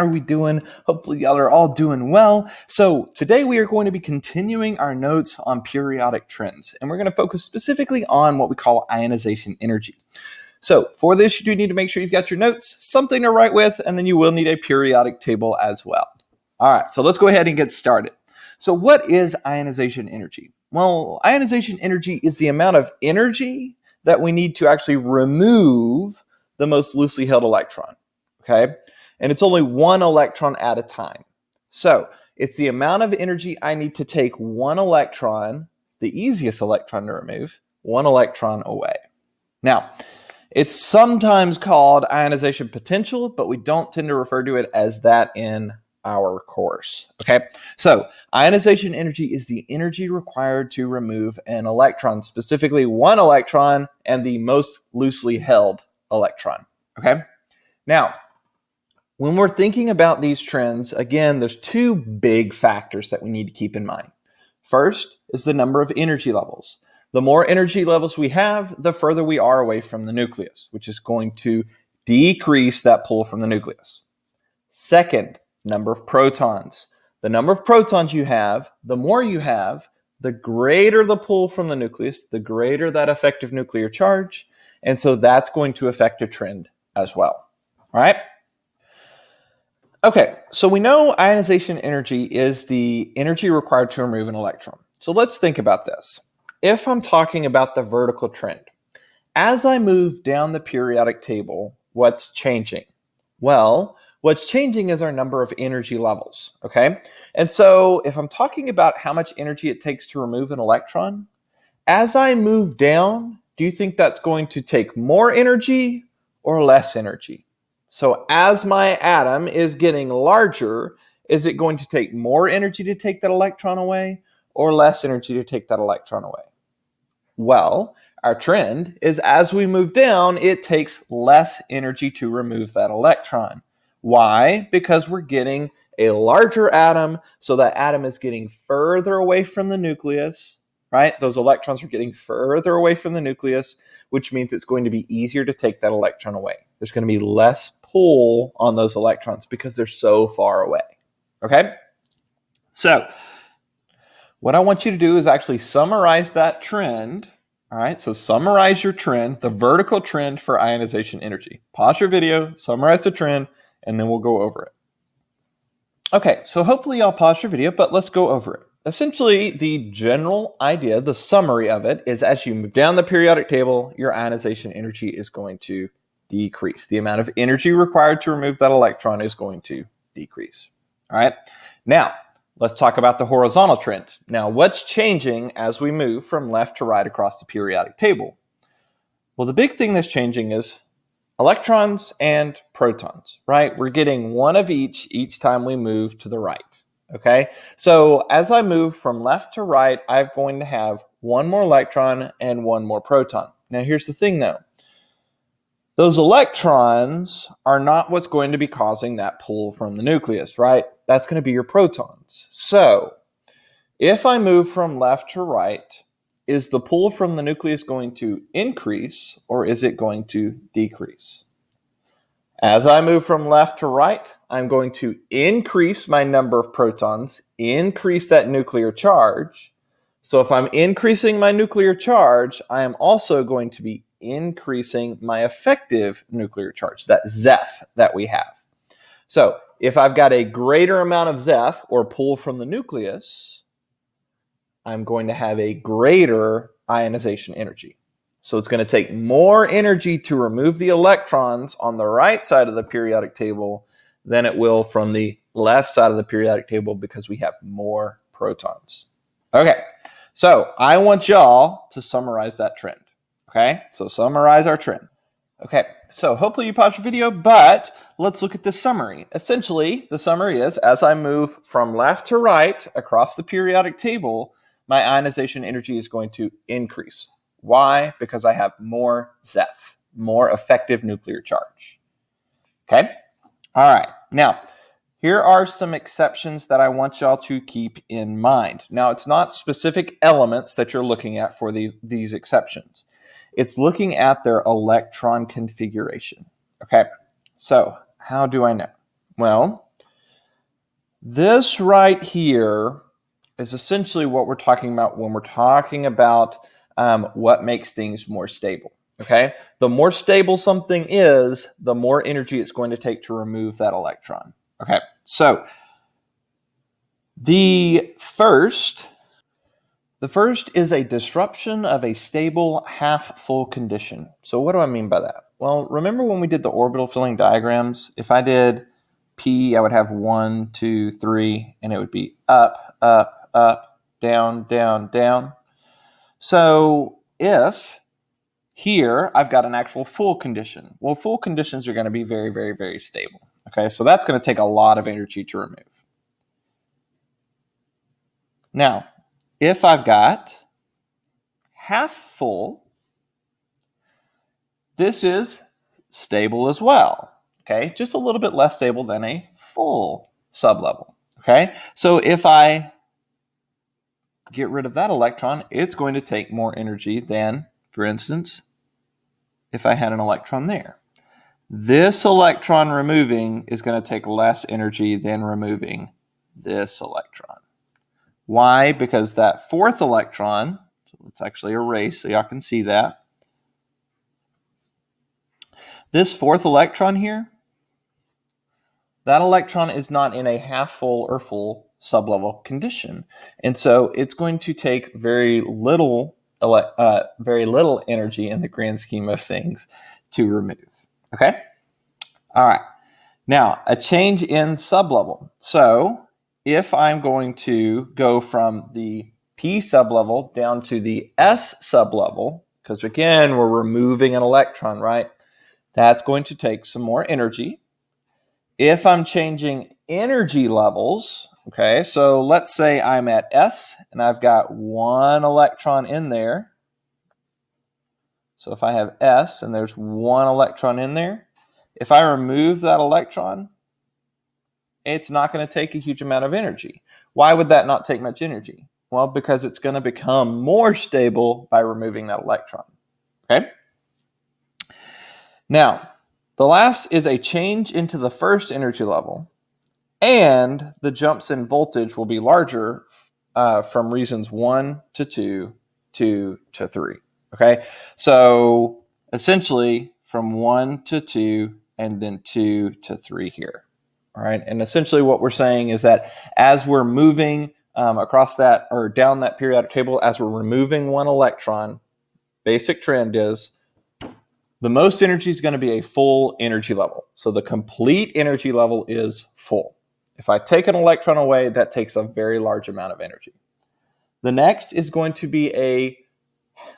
How are we doing? Hopefully y'all are all doing well. So today we are going to be continuing our notes on periodic trends, and we're going to focus specifically on what we call ionization energy. So for this, you do need to make sure you've got your notes, something to write with, and then you will need a periodic table as well. All right, so let's go ahead and get started. So what is ionization energy? Well, ionization energy is the amount of energy that we need to actually remove the most loosely held electron, okay? And it's only one electron at a time. So it's the amount of energy I need to take one electron, the easiest electron to remove, one electron away. Now, it's sometimes called ionization potential, but we don't tend to refer to it as that in our course. Okay, so ionization energy is the energy required to remove an electron, specifically one electron and the most loosely held electron. Okay, now when we're thinking about these trends, again, there's two big factors that we need to keep in mind. First is the number of energy levels. The more energy levels we have, the further we are away from the nucleus, which is going to decrease that pull from the nucleus. Second, number of protons. The number of protons you have, the more you have, the greater the pull from the nucleus, the greater that effective nuclear charge. And so that's going to affect a trend as well. All right? Okay, so we know ionization energy is the energy required to remove an electron. So let's think about this. If I'm talking about the vertical trend, as I move down the periodic table, what's changing? Well, what's changing is our number of energy levels, okay? And so if I'm talking about how much energy it takes to remove an electron, as I move down, do you think that's going to take more energy or less energy? So as my atom is getting larger, is it going to take more energy to take that electron away or less energy to take that electron away? Well, our trend is as we move down, it takes less energy to remove that electron. Why? Because we're getting a larger atom, so that atom is getting further away from the nucleus, right? Those electrons are getting further away from the nucleus, which means it's going to be easier to take that electron away. There's going to be less pull on those electrons because they're so far away, okay? So what I want you to do is actually summarize that trend. All right, so summarize your trend, the vertical trend for ionization energy. Pause your video, summarize the trend, and then we'll go over it. Okay, so hopefully y'all paused your video, but let's go over it. Essentially, the general idea, the summary of it, is as you move down the periodic table, your ionization energy is going to decrease. The amount of energy required to remove that electron is going to decrease. All right, now let's talk about the horizontal trend. Now, what's changing as we move from left to right across the periodic table? Well, the big thing that's changing is electrons and protons, right? We're getting one of each time we move to the right, okay? So as I move from left to right, I'm going to have one more electron and one more proton. Now, here's the thing, though. Those electrons are not what's going to be causing that pull from the nucleus, right? That's going to be your protons. So if I move from left to right, is the pull from the nucleus going to increase or is it going to decrease? As I move from left to right, I'm going to increase my number of protons, increase that nuclear charge. So if I'm increasing my nuclear charge, I am also going to be increasing my effective nuclear charge, that Zeph that we have. So if I've got a greater amount of Zeph or pull from the nucleus, I'm going to have a greater ionization energy. So it's going to take more energy to remove the electrons on the right side of the periodic table than it will from the left side of the periodic table because we have more protons. Okay, so I want y'all to summarize that trend. Okay, so summarize our trend. Okay, so hopefully you paused your video, but let's look at the summary. Essentially, the summary is as I move from left to right across the periodic table, my ionization energy is going to increase. Why? Because I have more Zeph, more effective nuclear charge. Okay, all right. Now, here are some exceptions that I want y'all to keep in mind. Now, it's not specific elements that you're looking at for these exceptions. It's looking at their electron configuration. Okay, so how do I know? Well, This right here is essentially what we're talking about when we're talking about what makes things more stable. Okay, the more stable something is, the more energy it's going to take to remove that electron. Okay, so the first is a disruption of a stable half-full condition. So what do I mean by that? Well, remember when we did the orbital filling diagrams? If I did P, I would have 1, 2, 3, and it would be up, up, up, down, down, down. So if here I've got an actual full condition, well, full conditions are going to be very, very, very stable. Okay, so that's going to take a lot of energy to remove. Now, if I've got half full, this is stable as well. Okay, just a little bit less stable than a full sublevel. Okay, so if I get rid of that electron, it's going to take more energy than, for instance, if I had an electron there. This electron removing is going to take less energy than removing this electron. Why? Because that fourth electron, so let's actually erase so y'all can see that. This fourth electron here, that electron is not in a half full or full sublevel condition. And so it's going to take very little energy in the grand scheme of things to remove. Okay? All right. Now, a change in sublevel. So if I'm going to go from the P sublevel down to the S sublevel, because again, we're removing an electron, right? That's going to take some more energy. If I'm changing energy levels, okay, so let's say I'm at S and I've got one electron in there. So if I have S and there's one electron in there, if I remove that electron, it's not going to take a huge amount of energy. Why would that not take much energy? Well, because it's going to become more stable by removing that electron. Okay? Now, the last is a change into the first energy level, and the jumps in voltage will be larger from reasons 1 to 2, 2 to 3. Okay? So essentially from 1 to 2 and then 2 to 3 here. All right, and essentially what we're saying is that as we're moving across that or down that periodic table, as we're removing one electron, basic trend is the most energy is going to be a full energy level. So the complete energy level is full. If I take an electron away, that takes a very large amount of energy. The next is going to be a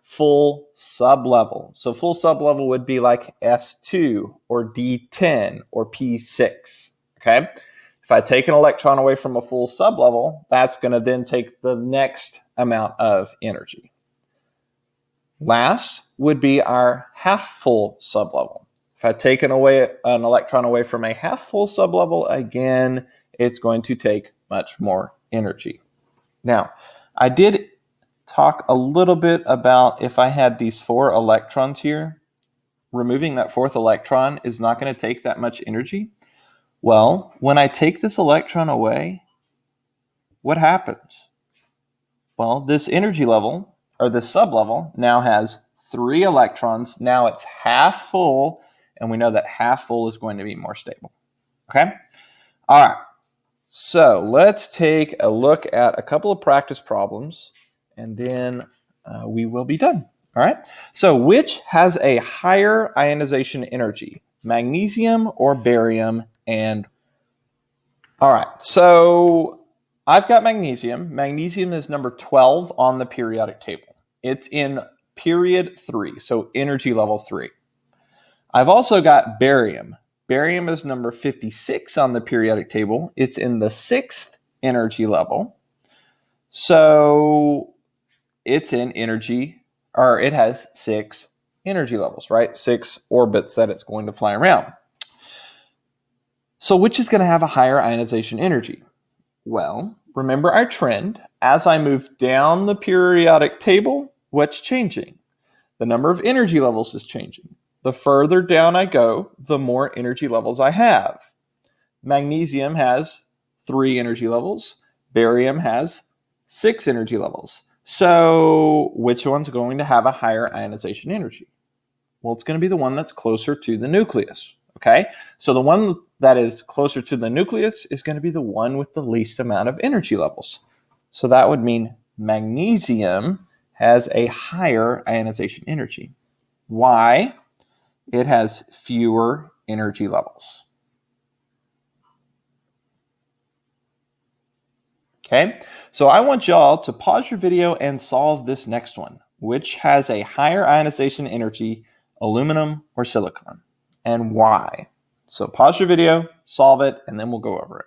full sublevel. So full sublevel would be like S2 or D10 or P6. Okay, if I take an electron away from a full sublevel, that's going to then take the next amount of energy. Last would be our half-full sublevel. If I take an electron away from a half-full sublevel, again, it's going to take much more energy. Now, I did talk a little bit about if I had these 4 electrons here, removing that fourth electron is not going to take that much energy. Well, when I take this electron away, what happens? Well, this energy level, or this sublevel, now has 3 electrons. Now it's half full, and we know that half full is going to be more stable. Okay? All right. So let's take a look at a couple of practice problems, and then we will be done. All right? So which has a higher ionization energy, magnesium or barium? And all right, so I've got magnesium. Magnesium is number 12 on the periodic table. It's in period 3, so energy level 3. I've also got barium. Barium is number 56 on the periodic table. It's in the 6th energy level. So it's in energy, or it has 6 energy levels, right? 6 orbits that it's going to fly around. So which is going to have a higher ionization energy? Well, remember our trend. As I move down the periodic table, what's changing? The number of energy levels is changing. The further down I go, the more energy levels I have. Magnesium has 3 energy levels. Barium has 6 energy levels. So which one's going to have a higher ionization energy? Well, it's going to be the one that's closer to the nucleus. Okay, so the one that is closer to the nucleus is going to be the one with the least amount of energy levels. So that would mean magnesium has a higher ionization energy. Why? It has fewer energy levels. Okay, so I want y'all to pause your video and solve this next one. Which has a higher ionization energy, aluminum or silicon? And why? So pause your video, solve it, and then we'll go over it.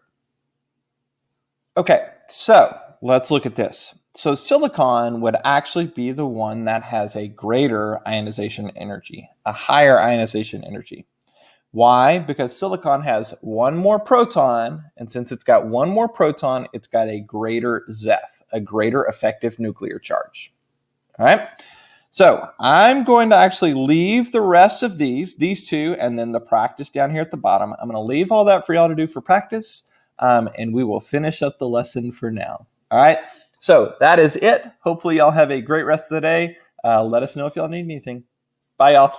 Okay, so let's look at this. So silicon would actually be the one that has a greater ionization energy, a higher ionization energy. Why? Because silicon has one more proton, and since it's got one more proton, it's got a greater ZEF, a greater effective nuclear charge. All right? So I'm going to actually leave the rest of these two, and then the practice down here at the bottom. I'm going to leave all that for y'all to do for practice, and we will finish up the lesson for now. All right? So that is it. Hopefully y'all have a great rest of the day. Let us know if y'all need anything. Bye, y'all.